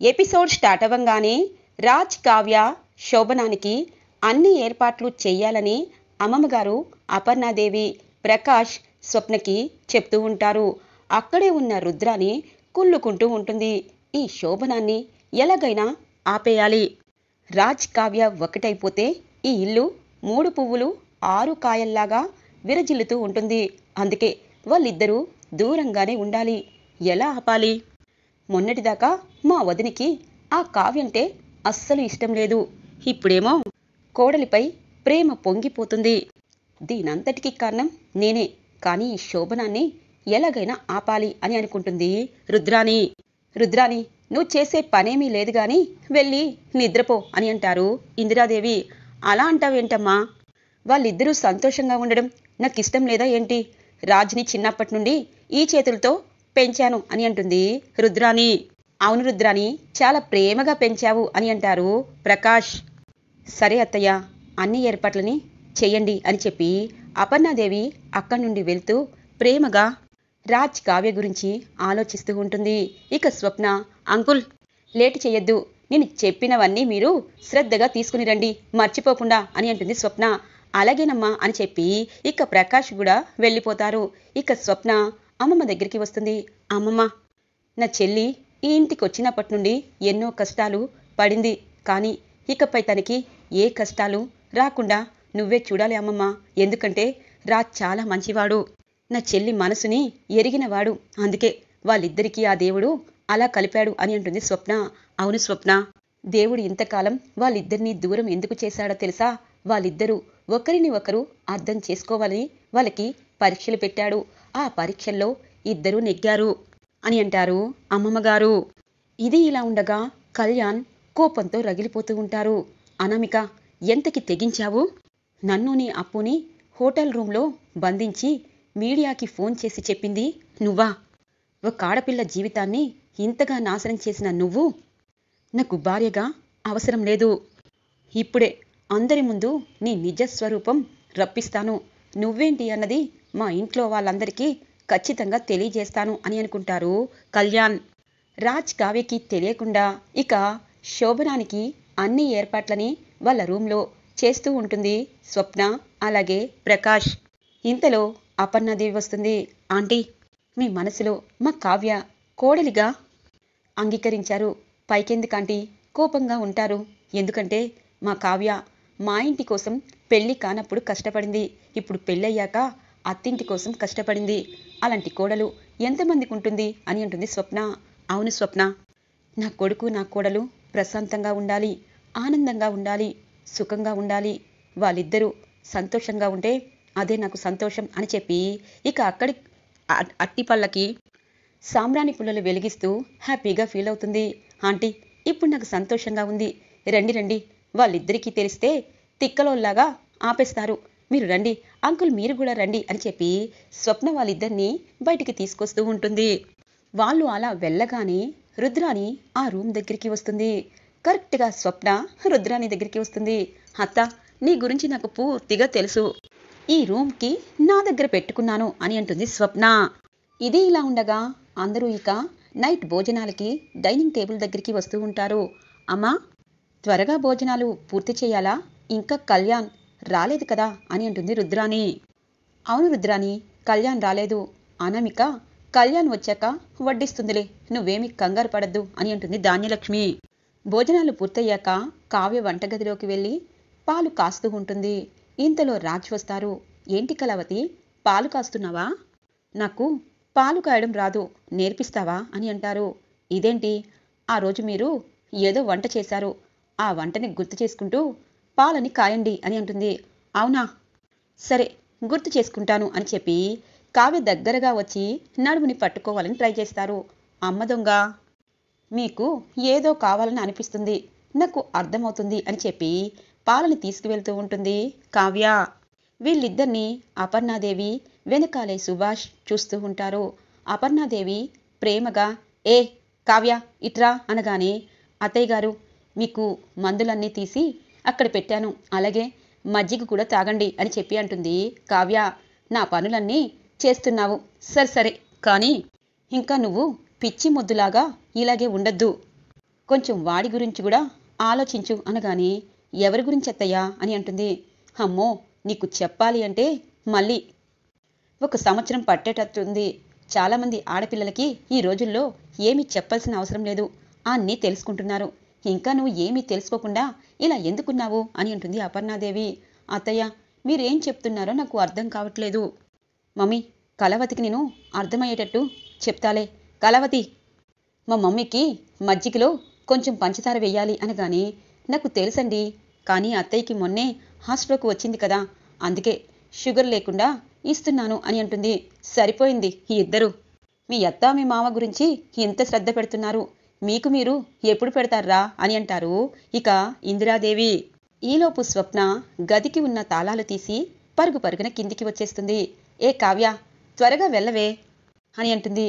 Episode start అవ్వంగానే Raj, Kavya, శోభనానికి అన్ని ఏర్పాట్లు చెయ్యాలని అమ్మమ్మగారు అపర్ణాదేవి, ప్రకాష్, స్వప్నకి చెప్తూ ఉంటారు. అక్కడే ఉన్న రుద్రాని కుళ్ళుకుంటూ ఉంటుంది. ఈ శోభనాన్ని ఎలాగైనా ఆపేయాలి. రాజ్, కావ్య ఒకటైపోతే ఈ ఇల్లు 3 పువ్వులు 6 కాయల్లాగా విరజిల్లుతూ ఉంటుంది. అందుకే వాళ్ళిద్దరూ దూరంగానే ఉండాలి. ఎలా ఆపాలి? మొన్నటిదాకా మా వదినికి ఆ కావ్యంటే అస్సలు ఇష్టం లేదు. ఇప్పుడేమో కోడలిపై ప్రేమ పొంగిపోతుంది. దీనంతటికీ కారణం నేనే. కానీ ఈ శోభనాన్ని ఎలాగైనా ఆపాలి అని అనుకుంటుంది రుద్రాని. రుద్రాని, నువ్వు చేసే పనేమీ లేదు గాని వెళ్ళి నిద్రపో అని అంటారు ఇందిరాదేవి. అలా అంటావేంటమ్మా? వాళ్ళిద్దరూ సంతోషంగా ఉండడం నాకిష్టం లేదా ఏంటి? రాజుని చిన్నప్పటి నుండి ఈ చేతులతో పెంచాను అని అంటుంది రుద్రాని. అవును రుద్రాని, చాలా ప్రేమగా పెంచావు అని అంటారు ప్రకాష్. సరే అత్తయ్య, అన్ని ఏర్పాట్లని చెయ్యండి అని చెప్పి అపర్ణాదేవి అక్కడి నుండి వెళ్తూ ప్రేమగా రాజ్, కావ్య గురించి ఆలోచిస్తూ ఉంటుంది. ఇక స్వప్న, అంకుల్ లేటు చెయ్యొద్దు, నేను చెప్పినవన్నీ మీరు శ్రద్ధగా తీసుకుని రండి, మర్చిపోకుండా అని అంటుంది స్వప్న. అలాగేనమ్మా అని చెప్పి ఇక ప్రకాష్ కూడా వెళ్ళిపోతారు. ఇక స్వప్న అమ్మమ్మ దగ్గరికి వస్తుంది. అమ్మమ్మ, నా చెల్లి ఈ ఇంటికి వచ్చినప్పటి నుండి ఎన్నో కష్టాలు పడింది. కానీ ఇకపై తనకి ఏ కష్టాలు రాకుండా నువ్వే చూడాలి అమ్మమ్మ. ఎందుకంటే రాజ్ చాలా మంచివాడు, నా చెల్లి మనసుని ఎరిగినవాడు. అందుకే వాళ్ళిద్దరికీ ఆ దేవుడు అలా కలిపాడు అని అంటుంది స్వప్న. అవును స్వప్న, దేవుడు ఇంతకాలం వాళ్ళిద్దరినీ దూరం ఎందుకు చేశాడో తెలుసా? వాళ్ళిద్దరూ ఒకరిని ఒకరు అర్థం చేసుకోవాలని వాళ్ళకి పరీక్షలు పెట్టాడు. ఆ పరీక్షల్లో ఇద్దరూ నెగ్గారు అని అంటారు అమ్మమ్మగారు. ఇది ఇలా ఉండగా కళ్యాణ్ కోపంతో రగిలిపోతూ ఉంటారు. అనామిక, ఎంతకి తెగించావు? నన్ను, నీ అప్పుని హోటల్ రూంలో బంధించి మీడియాకి ఫోన్ చేసి చెప్పింది నువ్వా? ఒక ఆడపిల్ల జీవితాన్ని ఇంతగా నాశనం చేసిన నువ్వు నాకు భార్యగా అవసరం లేదు. ఇప్పుడే అందరి ముందు నీ నిజస్వరూపం రప్పిస్తాను. నువ్వేంటి అన్నది మా ఇంట్లో వాళ్ళందరికీ ఖచ్చితంగా తెలియజేస్తాను అని అనుకుంటారు కళ్యాణ్. రాజ్, కావ్యకి తెలియకుండా ఇక శోభనానికి అన్ని ఏర్పాట్లని వాళ్ళ రూంలో చేస్తూ ఉంటుంది స్వప్న, అలాగే ప్రకాష్. ఇంతలో అపర్ణాదేవి వస్తుంది. ఆంటీ, మీ మనసులో మా కావ్య కోడలిగా అంగీకరించారు. పైకెందుకంటీ కోపంగా ఉంటారు? ఎందుకంటే మా కావ్య మా ఇంటి కోసం పెళ్లి కానప్పుడు కష్టపడింది. ఇప్పుడు పెళ్ళయ్యాక అత్తింటి కోసం కష్టపడింది. అలాంటి కోడలు ఎంతమందికి ఉంటుంది అని అంటుంది స్వప్న. అవును స్వప్న, నా కొడుకు, నా కోడలు ప్రశాంతంగా ఉండాలి, ఆనందంగా ఉండాలి, సుఖంగా ఉండాలి. వాళ్ళిద్దరూ సంతోషంగా ఉంటే అదే నాకు సంతోషం అని చెప్పి ఇక అక్కడి అట్టిపళ్ళకి సాంబ్రాణి పుల్లలు వెలిగిస్తూ హ్యాపీగా ఫీల్ అవుతుంది. ఆంటీ, ఇప్పుడు నాకు సంతోషంగా ఉంది. రండి రండి, వాళ్ళిద్దరికీ తెలిస్తే తిక్కలోల్లాగా ఆపేస్తారు. మీరు రండి అంకుల్, మీరు కూడా రండి అని చెప్పి స్వప్న వాళ్ళిద్దరినీ బయటికి తీసుకొస్తూ ఉంటుంది. వాళ్ళు అలా వెళ్ళగానే రుద్రాని ఆ రూమ్ దగ్గరికి వస్తుంది. కరెక్ట్గా స్వప్న రుద్రాని దగ్గరికి వస్తుంది. అత్త, నీ గురించి నాకు పూర్తిగా తెలుసు. ఈ రూమ్కి నా దగ్గర పెట్టుకున్నాను అని అంటుంది స్వప్న. ఇది ఇలా ఉండగా అందరూ ఇక నైట్ భోజనాలకి డైనింగ్ టేబుల్ దగ్గరికి వస్తూ ఉంటారు. అమ్మా, త్వరగా భోజనాలు పూర్తి చేయాలా? ఇంకా కళ్యాణ్ రాలేదు కదా అని అంటుంది రుద్రాని. అవును రుద్రాని, కళ్యాణ్ రాలేదు. అనామిక కళ్యాణ్ వచ్చాక వడ్డిస్తుందిలే, నువ్వేమీ కంగారు పడద్దు అని అంటుంది ధాన్యలక్ష్మి. భోజనాలు పూర్తయ్యాక కావ్య వంటగదిలోకి వెళ్ళి పాలు కాస్తూ ఉంటుంది. ఇంతలో రాజ్ వస్తారు. ఏంటి కళావతి, పాలు కాస్తున్నావా? నాకు పాలు కాయడం రాదు, నేర్పిస్తావా అని అంటారు. ఇదేంటి, ఆ రోజు మీరు ఏదో వంట చేశారు, ఆ వంటని గుర్తు చేసుకుంటూ పాలని కాయండి అని అంటుంది. అవునా, సరే గుర్తు చేసుకుంటాను అని చెప్పి కావ్య దగ్గరగా వచ్చి నడుముని పట్టుకోవాలని ట్రై చేస్తారు. అమ్మ దొంగ, మీకు ఏదో కావాలని అనిపిస్తుంది, నాకు అర్థమవుతుంది అని చెప్పి పాలని తీసుకువెళ్తూ ఉంటుంది కావ్య. వీళ్ళిద్దరినీ అపర్ణాదేవి వెనకాలే సుభాష్ చూస్తూ ఉంటారు. అపర్ణాదేవి ప్రేమగా, ఏ కావ్య ఇట్రా అనగానే, అత్తయ్య గారు, మీకు మందులన్నీ తీసి అక్కడ పెట్టాను, అలాగే మజ్జిగ కూడా తాగండి అని చెప్పి అంటుంది కావ్య. నా పనులన్నీ చేస్తున్నావు సరే సరే, కానీ ఇంకా నువ్వు పిచ్చి మొద్దులాగా ఇలాగే ఉండద్దు. కొంచెం వాడి గురించి కూడా ఆలోచించు అనగానే, ఎవరి గురించి అత్తయ్యా అని అంటుంది. అమ్మో, నీకు చెప్పాలి అంటే మళ్ళీ 1 సంవత్సరం పట్టేటట్టుంది. చాలామంది ఆడపిల్లలకి ఈ రోజుల్లో ఏమీ చెప్పాల్సిన అవసరం లేదు. అన్నీ తెలుసుకుంటున్నారు. ఇంకా నువ్వు ఏమీ తెలుసుకోకుండా ఇలా ఎందుకున్నావు అని అంటుంది అపర్ణాదేవి. అత్తయ్య, మీరేం చెప్తున్నారో నాకు అర్థం కావట్లేదు. మమ్మీ, కలవతికి నేను అర్థమయ్యేటట్టు చెప్తాలే. కలవతి, మా మమ్మీకి మజ్జిగలో కొంచెం పంచదార వెయ్యాలి అనగానే, నాకు తెలుసండి, కానీ అత్తయ్యకి మొన్నే హాస్ట్రోక్ వచ్చింది కదా, అందుకే షుగర్ లేకుండా ఇస్తున్నాను అని అంటుంది. సరిపోయింది ఈ ఇద్దరు. మీ అత్త మీ మామ గురించి ఎంత శ్రద్ధ పెడుతున్నారు, మీకు మీరు ఎప్పుడు పెడతారా అని అంటారు ఇక ఇందిరాదేవి. ఈలోపు స్వప్న గదికి ఉన్న తాళాలు తీసి పరుగు పరుగున కిందికి వచ్చేస్తుంది. ఏ కావ్య, త్వరగా వెళ్ళవే అని అంటుంది.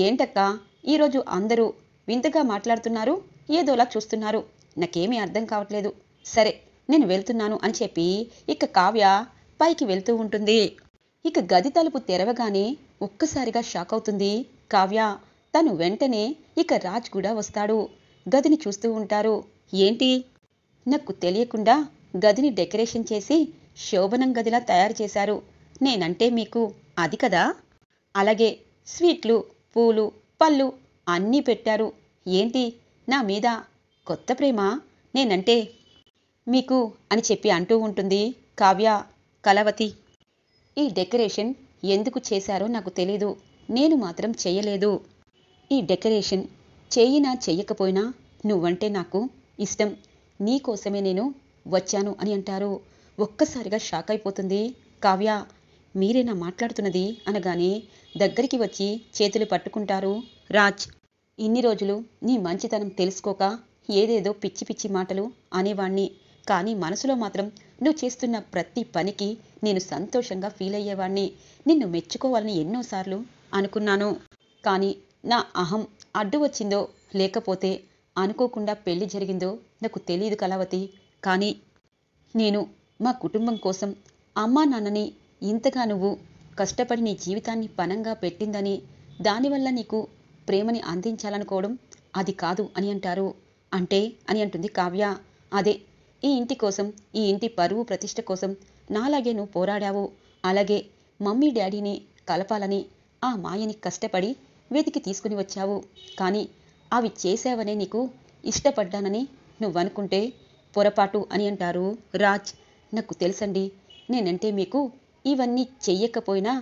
ఏంటక్క, ఈరోజు అందరూ వింతగా మాట్లాడుతున్నారు, ఏదోలా చూస్తున్నారు, నాకేమీ అర్థం కావట్లేదు. సరే, నేను వెళ్తున్నాను అని చెప్పి ఇక కావ్య పైకి వెళ్తూ ఉంటుంది. ఇక గది తలుపు తెరవగానే ఒక్కసారిగా షాక్ అవుతుంది కావ్య. తను వెంటనే ఇక రాజ్ కూడా వస్తాడు. గదిని చూస్తూ ఉంటారు. ఏంటి, నాకు తెలియకుండా గదిని డెకరేషన్ చేసి శోభనం గదిలా తయారు చేశారు. నేనంటే మీకు అది కదా, అలాగే స్వీట్లు, పూలు, పళ్ళు అన్నీ పెట్టారు. ఏంటి, నా మీద కొత్త ప్రేమ నేనంటే మీకు అని చెప్పి అంటూ ఉంటుంది కావ్య. కలవతి, ఈ డెకరేషన్ ఎందుకు చేశారో నాకు తెలీదు, నేను మాత్రం చెయ్యలేదు. ఈ డెకరేషన్ చెయ్యినా చెయ్యకపోయినా నువ్వంటే నాకు ఇష్టం, నీకోసమే నేను వచ్చాను అని అంటారు. ఒక్కసారిగా షాక్ అయిపోతుంది కావ్య. మీరేనా మాట్లాడుతున్నది అనగానే దగ్గరికి వచ్చి చేతులు పట్టుకుంటారు రాజ్. ఇన్ని రోజులు నీ మంచితనం తెలుసుకోక ఏదేదో పిచ్చి పిచ్చి మాటలు అనేవాణ్ణి, కానీ మనసులో మాత్రం నువ్వు చేస్తున్న ప్రతి పనికి నేను సంతోషంగా ఫీల్ అయ్యేవాణ్ణి. నిన్ను మెచ్చుకోవాలని ఎన్నోసార్లు అనుకున్నాను, కానీ నా అహం అడ్డు వచ్చిందో లేకపోతే అనుకోకుండా పెళ్లి జరిగిందో నాకు తెలియదు కళావతి. కానీ నేను మా కుటుంబం కోసం అమ్మా నాన్నని ఇంతగా నువ్వు కష్టపడి నీ జీవితాన్ని పణంగా పెట్టిందని, దానివల్ల నీకు ప్రేమని అందించాలనుకోవడం అది కాదు అని అంటారు. అంటే అని అంటుంది కావ్య. అదే, ఈ ఇంటి కోసం, ఈ ఇంటి పరువు ప్రతిష్ట కోసం నాలాగే నువ్వు పోరాడావు. అలాగే మమ్మీ డాడీని కలపాలని ఆ మాయని కష్టపడి వెతికి తీసుకుని వచ్చావు. కానీ అవి చేసావనే నీకు ఇష్టపడ్డానని నువ్వనుకుంటే పొరపాటు అని అంటారు రాజ్. నాకు తెలుసండి, నేనంటే మీకు ఇవన్నీ చెయ్యకపోయినా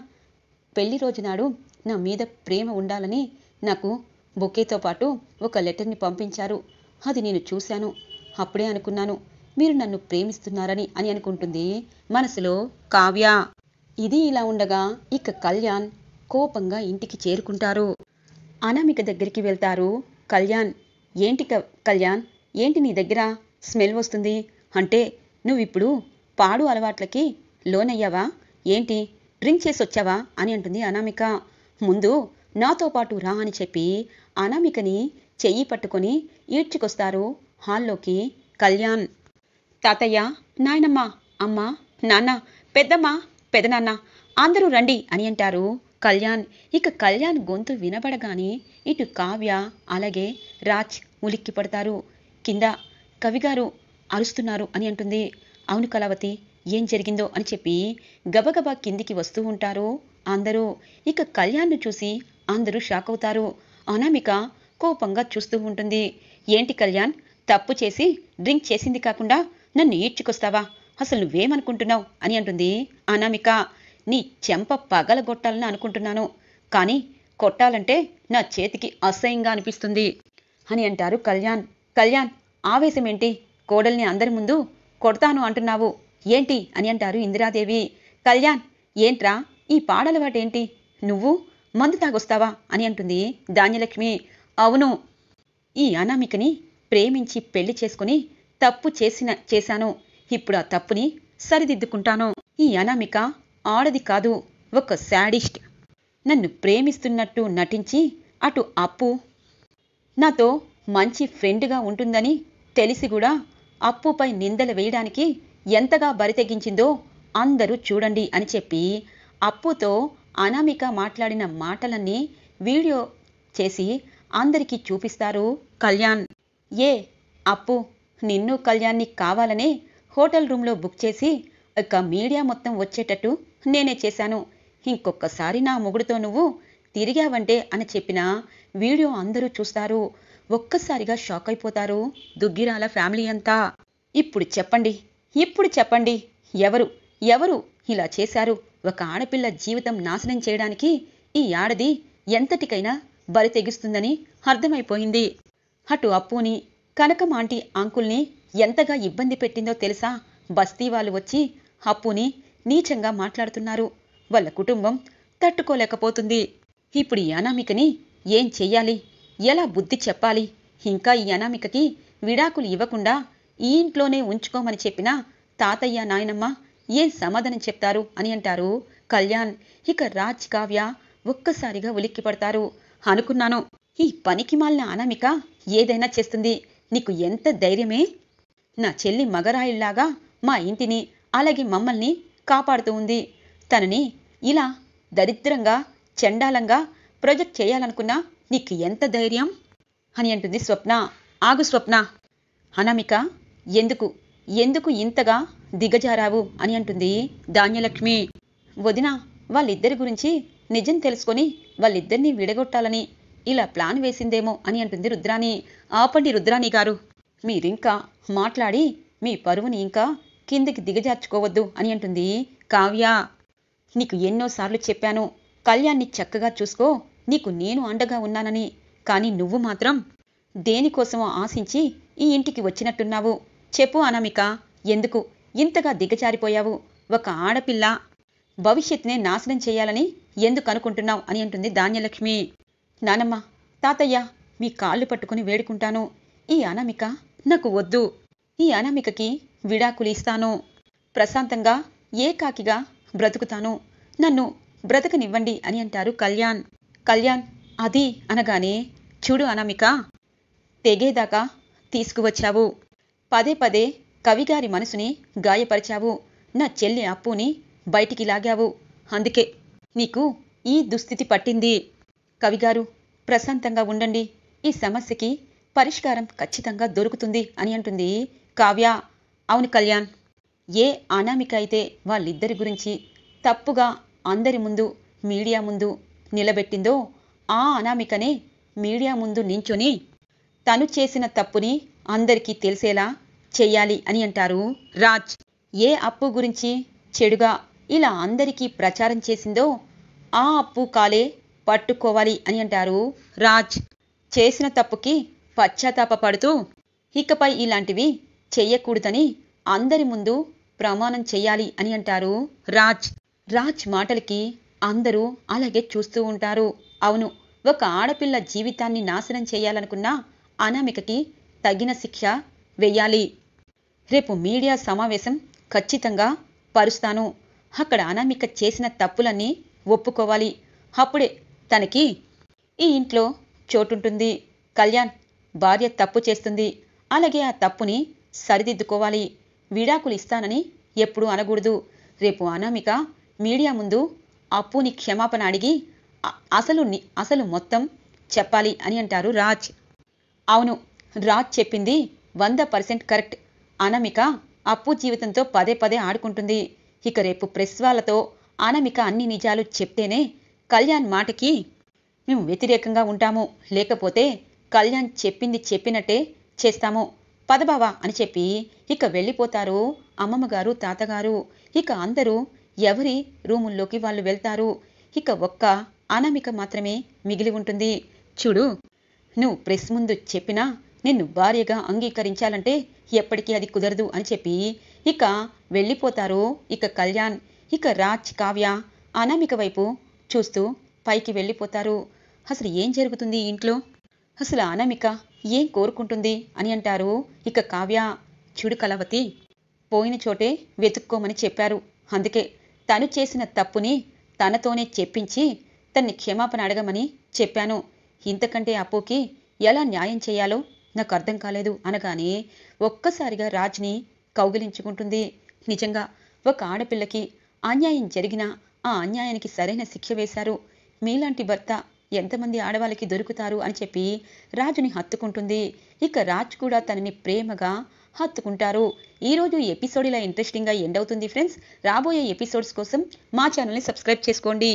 పెళ్లి రోజునాడు నా మీద ప్రేమ ఉండాలని నాకు బొకేతో పాటు ఒక లెటర్ని పంపించారు. అది నేను చూశాను. అప్పుడే అనుకున్నాను మీరు నన్ను ప్రేమిస్తున్నారని అని అనుకుంటుంది మనసులో కావ్య. ఇది ఇలా ఉండగా ఇక కళ్యాణ్ కోపంగా ఇంటికి చేరుకుంటారు. అనామిక దగ్గరికి వెళ్తారు కళ్యాణ్. ఏంటి కళ్యాణ్, ఏంటి నీ దగ్గర స్మెల్ వస్తుంది? అంటే నువ్విప్పుడు పాడు అలవాట్లకి లోనయ్యావా ఏంటి? డ్రింక్ చేసి వచ్చావా అని అంటుంది అనామిక. ముందు నాతో పాటు రా అని చెప్పి అనామికని చెయ్యి పట్టుకొని ఈడ్చుకొస్తారు హాల్లోకి కళ్యాణ్. తాతయ్య, నాయనమ్మ, అమ్మ, నాన్న, పెద్దమ్మ, పెదనాన్న అందరూ రండి అని అంటారు కళ్యాణ్. ఇక కళ్యాణ్ గొంతు వినబడగానే ఇటు కావ్య అలాగే రాజ్ ఉలిక్కి పడతారు. కింద కవిగారు అరుస్తున్నారు అని అంటుంది. అవును కళావతి, ఏం జరిగిందో అని చెప్పి గబగబా కిందికి వస్తూ ఉంటారు అందరూ. ఇక కళ్యాణ్ను చూసి అందరూ షాక్ అవుతారు. అనామిక కోపంగా చూస్తూ ఉంటుంది. ఏంటి కళ్యాణ్, తప్పు చేసి డ్రింక్ చేసింది కాకుండా నన్ను ఈడ్చుకొస్తావా? అసలు నువ్వేమనుకుంటున్నావు అని అంటుంది అనామిక. నీ చెంప పగలగొట్టాలని అనుకుంటున్నాను, కానీ కొట్టాలంటే నా చేతికి అసహ్యంగా అనిపిస్తుంది అని అంటారు కళ్యాణ్. కళ్యాణ్, ఆవేశమేంటి? కోడల్ని అందరి ముందు కొడతాను అంటున్నావు ఏంటి అని అంటారు ఇందిరాదేవి. కళ్యాణ్, ఏంట్రా ఈ పాడలవాటేంటి? నువ్వు మందు తాగొస్తావా అని అంటుంది ధాన్యలక్ష్మి. అవును, ఈ అనామికని ప్రేమించి పెళ్లి చేసుకుని తప్పు చేశాను. ఇప్పుడు ఆ తప్పుని సరిదిద్దుకుంటాను. ఈ అనామిక ఆడది కాదు, ఒక శాడిస్ట్. నన్ను ప్రేమిస్తున్నట్టు నటించి అటు అప్పు నాతో మంచి ఫ్రెండ్గా ఉంటుందని తెలిసి కూడా అప్పుపై నిందలు వేయడానికి ఎంతగా బరితెగించిందో అందరూ చూడండి అని చెప్పి అప్పుతో అనామిక మాట్లాడిన మాటలన్నీ వీడియో చేసి అందరికీ చూపిస్తారు కళ్యాణ్. ఏ అప్పు నిన్ను కళ్యాణ్ని కావాలనే హోటల్ రూమ్లో బుక్ చేసి ఇక మీడియా మొత్తం వచ్చేటట్టు నేనే చేశాను. ఇంకొక్కసారి నా మొగుడుతో నువ్వు తిరిగావంటే అని చెప్పిన వీడియో అందరూ చూస్తారు. ఒక్కసారిగా షాక్ అయిపోతారు దుగ్గిరాల ఫ్యామిలీ అంతా. ఇప్పుడు చెప్పండి, ఇప్పుడు చెప్పండి, ఎవరు ఎవరు ఇలా చేశారు? ఒక ఆడపిల్ల జీవితం నాశనం చేయడానికి ఈ ఆడది ఎంతటికైనా బరి తెగిస్తుందని అర్థమైపోయింది. అటు అప్పుని, కనకమాంటి అంకుల్ని ఎంతగా ఇబ్బంది పెట్టిందో తెలుసా? బస్తీ వాళ్ళు వచ్చి అప్పుని నీచంగా మాట్లాడుతున్నారు. వాళ్ళ కుటుంబం తట్టుకోలేకపోతుంది. ఇప్పుడు ఈ అనామికని ఏం చెయ్యాలి? ఎలా బుద్ధి చెప్పాలి? ఇంకా ఈ అనామికకి విడాకులు ఇవ్వకుండా ఈ ఇంట్లోనే ఉంచుకోమని చెప్పినా తాతయ్య నాయనమ్మ ఏం సమాధానం చెప్తారు అని అంటారు కళ్యాణ్. ఇక రాజ్ కావ్య ఒక్కసారిగా ఉలిక్కి పడతారు. అనుకున్నాను, ఈ పనికిమాలిన అనామిక ఏదైనా చేస్తుంది. నీకు ఎంత ధైర్యమే? నా చెల్లి మగరాయిల్లాగా మా ఇంటిని అలాగే మమ్మల్ని కాపాడుతూ ఉంది. తనని ఇలా దరిద్రంగా చండాలంగా ప్రొజెక్ట్ చేయాలనుకున్నా నీకు ఎంత ధైర్యం అని అంటుంది స్వప్న. ఆగు స్వప్న, అనామిక ఎందుకు ఎందుకు ఇంతగా దిగజారావు అని అంటుంది ధాన్యలక్ష్మి. వదిన, వాళ్ళిద్దరి గురించి నిజం తెలుసుకొని వాళ్ళిద్దరినీ విడగొట్టాలని ఇలా ప్లాన్ వేసిందేమో అని అంటుంది రుద్రాణి. ఆపండి రుద్రాణి గారు, మీరింకా మాట్లాడి మీ పరువుని ఇంకా కిందికి దిగజార్చుకోవద్దు అని అంటుంది కావ్య. నీకు ఎన్నోసార్లు చెప్పాను, కళ్యాణ్ని చక్కగా చూసుకో, నీకు నేను అండగా ఉన్నానని. కానీ నువ్వు మాత్రం దేనికోసమో ఆశించి ఈ ఇంటికి వచ్చినట్టున్నావు. చెప్పు అనామిక, ఎందుకు ఇంతగా దిగజారిపోయావు? ఒక ఆడపిల్ల భవిష్యత్తునే నాశనం చేయాలని ఎందుకు అనుకుంటున్నావు అని అంటుంది ధాన్యలక్ష్మి. నానమ్మ, తాతయ్య, మీ కాళ్ళు పట్టుకుని వేడుకుంటాను, ఈ అనామిక నాకు వద్దు. ఈ అనామికకి విడాకులు ఇస్తాను. ప్రశాంతంగా ఏకాకిగా బ్రతుకుతాను. నన్ను బ్రతకనివ్వండి అని అంటారు కళ్యాణ్. కళ్యాణ్ అది అనగానే, చూడు అనామిక, తెగేదాకా తీసుకువచ్చావు. పదే పదే కవిగారి మనసుని గాయపరిచావు. నా చెల్లి అప్పుని బయటికి లాగావు. అందుకే నీకు ఈ దుస్థితి పట్టింది. కవిగారు, ప్రశాంతంగా ఉండండి, ఈ సమస్యకి పరిష్కారం ఖచ్చితంగా దొరుకుతుంది అని అంటుంది కావ్య. అవును కళ్యాణ్, ఏ అనామిక అయితే వాళ్ళిద్దరి గురించి తప్పుగా అందరి ముందు మీడియా ముందు నిలబెట్టిందో ఆ అనామికనే మీడియా ముందు నించొని తను చేసిన తప్పుని అందరికీ తెలిసేలా చెయ్యాలి అని అంటారు రాజ్. ఏ అప్పు గురించి చెడుగా ఇలా అందరికీ ప్రచారం చేసిందో ఆ అప్పు కాలే పట్టుకోవాలి అని అంటారు రాజ్. చేసిన తప్పుకి పశ్చాత్తాపపడుతూ ఇకపై ఇలాంటివి చెయ్యకూడదని అందరి ముందు ప్రమాణం చెయ్యాలి అని అంటారు రాజ్. రాజ్ మాటలకి అందరూ అలాగే చూస్తూ ఉంటారు. అవును, ఒక ఆడపిల్ల జీవితాన్ని నాశనం చేయాలనుకున్న అనామికకి తగిన శిక్ష వెయ్యాలి. రేపు మీడియా సమావేశం ఖచ్చితంగా పరుస్తాను. అక్కడ అనామిక చేసిన తప్పులన్నీ ఒప్పుకోవాలి. అప్పుడే తనకి ఈ ఇంట్లో చోటుంటుంది. కళ్యాణ్, భార్య తప్పు చేస్తుంది, అలాగే ఆ తప్పుని సరిదిద్దుకోవాలి. విడాకులు ఇస్తానని ఎప్పుడు అనకూడదు. రేపు అనామిక మీడియా ముందు అప్పుని క్షమాపణ అడిగి అసలు మొత్తం చెప్పాలి అని అంటారు రాజ్. అవును, రాజ్ చెప్పింది 100% కరెక్ట్. అనామిక అప్పు జీవితంతో పదే పదే ఆడుకుంటుంది. ఇక రేపు ప్రెస్ వాళ్ళతో అనామిక అన్ని నిజాలు చెప్తేనే కళ్యాణ్ మాటకి మేము వ్యతిరేకంగా ఉంటాము. లేకపోతే కళ్యాణ్ చెప్పింది చెప్పినట్టే చేస్తాము. పదబావా అని చెప్పి ఇక వెళ్ళిపోతారు అమ్మమ్మగారు, తాతగారు. ఇక అందరూ ఎవరి రూముల్లోకి వాళ్ళు వెళ్తారు. ఇక ఒక్క అనామిక మాత్రమే మిగిలి ఉంటుంది. చూడు, నువ్వు ప్రెస్ ముందు చెప్పినా నిన్ను భార్యగా అంగీకరించాలంటే ఎప్పటికీ అది కుదరదు అని చెప్పి ఇక వెళ్ళిపోతారు ఇక కళ్యాణ్. ఇక రాజ్, కావ్య అనామిక వైపు చూస్తూ పైకి వెళ్ళిపోతారు. అసలు ఏం జరుగుతుంది ఇంట్లో? అసలు అనామిక ఏం కోరుకుంటుంది అని అంటారు ఇక కావ్య. చూడు కళావతి, పోయిన చోటే వెతుక్కోమని చెప్పారు. అందుకే తను చేసిన తప్పుని తనతోనే చెప్పించి తన్ని క్షమాపణ అడగమని చెప్పాను. ఇంతకంటే అప్పుకి ఎలా న్యాయం చేయాలో నాకు అర్థం కాలేదు అనగానే ఒక్కసారిగా రాజ్ని కౌగిలించుకుంటుంది. నిజంగా ఒక ఆడపిల్లకి అన్యాయం జరిగినా ఆ అన్యాయానికి సరైన శిక్ష వేశారు. మీలాంటి భర్త ఎంతమంది ఆడవాళ్ళకి దొరుకుతారు అని చెప్పి రాజుని హత్తుకుంటుంది. ఇక రాజ్ కూడా తనని ప్రేమగా హత్తుకుంటారు. ఈరోజు ఎపిసోడ్ ఇలా ఇంట్రెస్టింగ్గా ఎండ్ అవుతుంది ఫ్రెండ్స్. రాబోయే ఎపిసోడ్స్ కోసం మా ఛానల్ని సబ్స్క్రైబ్ చేసుకోండి.